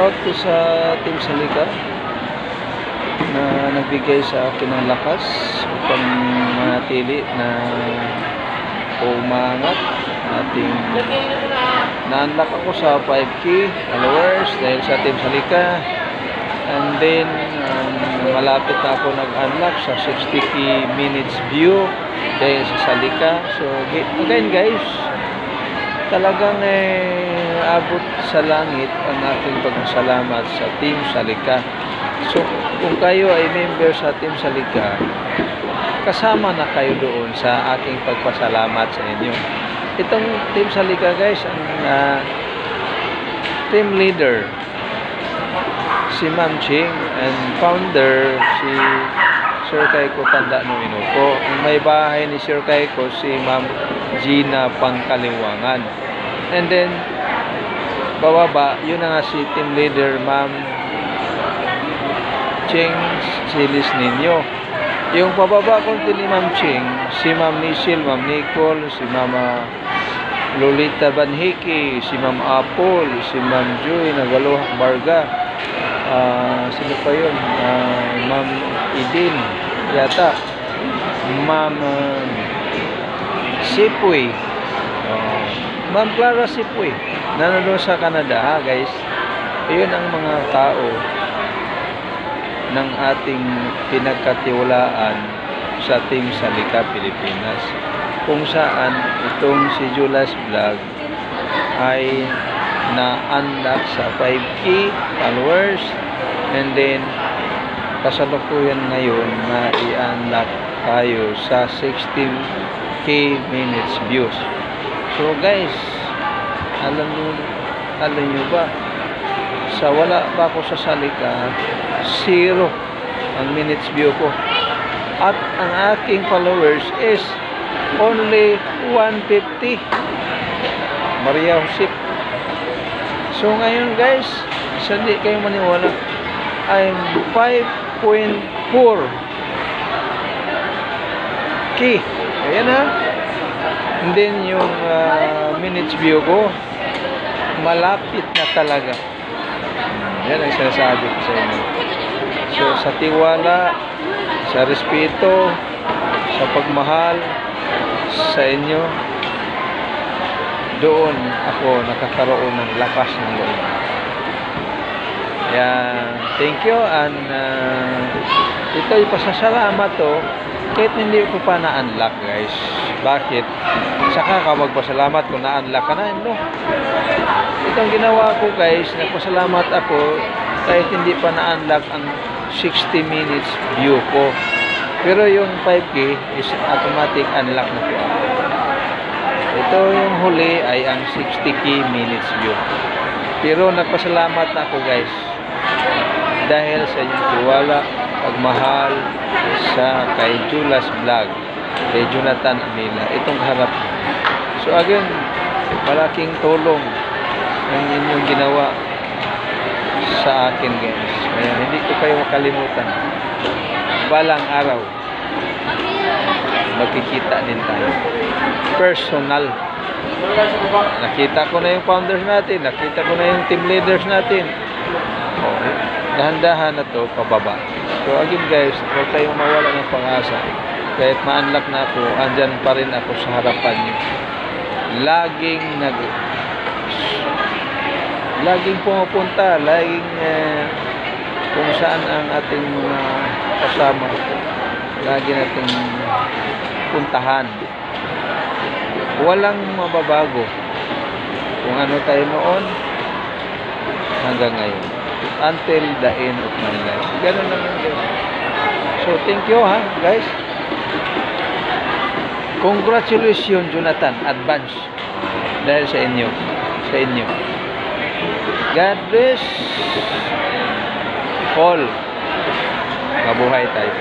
out to sa Team Salika na nagbigay sa akin ng lakas upang manatili na umangat ating na-unlock ako sa 5K followers dahil sa Team Salika, and then malapit na ako nag-unlock sa 60K minutes view dahil sa Salika. So again guys, talagang abot sa langit ang aking pagpasalamat sa Team Salika. So kung kayo ay member sa Team Salika, kasama na kayo doon sa aking pagpasalamat sa inyo. Itong Team Salika guys, ang team leader si Ma'am Ching, and founder si Sir Kaiko Tanda no Inuko. Ang may bahay ni Sir Kaiko si Ma'am Gina Pangkaliwangan, and then bababa yun na nga si team leader Ma'am Ching Silis Ninyo. Yung pababa konti ni Ma'am Ching, si Ma'am Nisil, Ma'am Nicole, si Mama Lolita Banhiki, si Ma'am Apple, si Ma'am Joy Nagalohak Barga, sino pa yun? Ma'am Idin yata, Ma'am Sipuy, Ma'am Clara Sipuy, nanonood sa Canada ha guys. Ayun ang mga tao ng ating pinagkatiwalaan sa Team Salika Pilipinas, kung saan itong si Julas Vlog ay na-unlock sa 5K followers, and then kasalukuyan ngayon na i-unlock tayo sa 16K minutes views. So guys, alam nyo ba, sa wala pa ako sa Salika, 0 ang minutes view ko, at ang aking followers is only 150. Maria Josep. So ngayon guys, hindi kayo maniwala, I'm 5.4K. Ayan ha. And then yung minutes view ko, malapit na talaga. Yan ang sinasabi ko sa inyo. So sa tiwala, sa respeto, sa pagmahal sa inyo, doon ako nakakaroon ng lakas ng loob. Yan, thank you, and ito yung pasasalamat to kahit hindi ko pa na-unlock guys. Bakit? Saka ka magpasalamat kung na-unlock ka na, no? Itong ginawa ko guys, nagpasalamat ako kahit hindi pa na-unlock ang 60 minutes view ko. Pero yung 5K is automatic unlock na po ako. Ito yung huli ay ang 60K minutes view. Pero nagpasalamat na ako guys dahil sa inyong tiwala, pagmahal sa kay Julas Vlog, kay Jonathan Amila, itong harap. So again, malaking tulong ang inyong ginawa sa akin guys. Kaya hindi ko kayo makalimutan. Balang araw magkikita din tayo personal. Nakita ko na yung founders natin, nakita ko na yung team leaders natin. Dahan-dahan na to pababa. So again guys, huwag kayong mawala ng pag-asa. Kahit ma-unlock na ako, andyan pa rin ako sa harapan nyo. Laging pumupunta, laging kung saan ang ating mga kasama, lagi nating puntahan. Walang mababago kung ano tayo noon hanggang ngayon, until the end of my life. Ganun lang yun guys. So thank you ha guys. Congratulations Jonathan, advance dahil sa inyo, God bless all. Mabuhay tayo.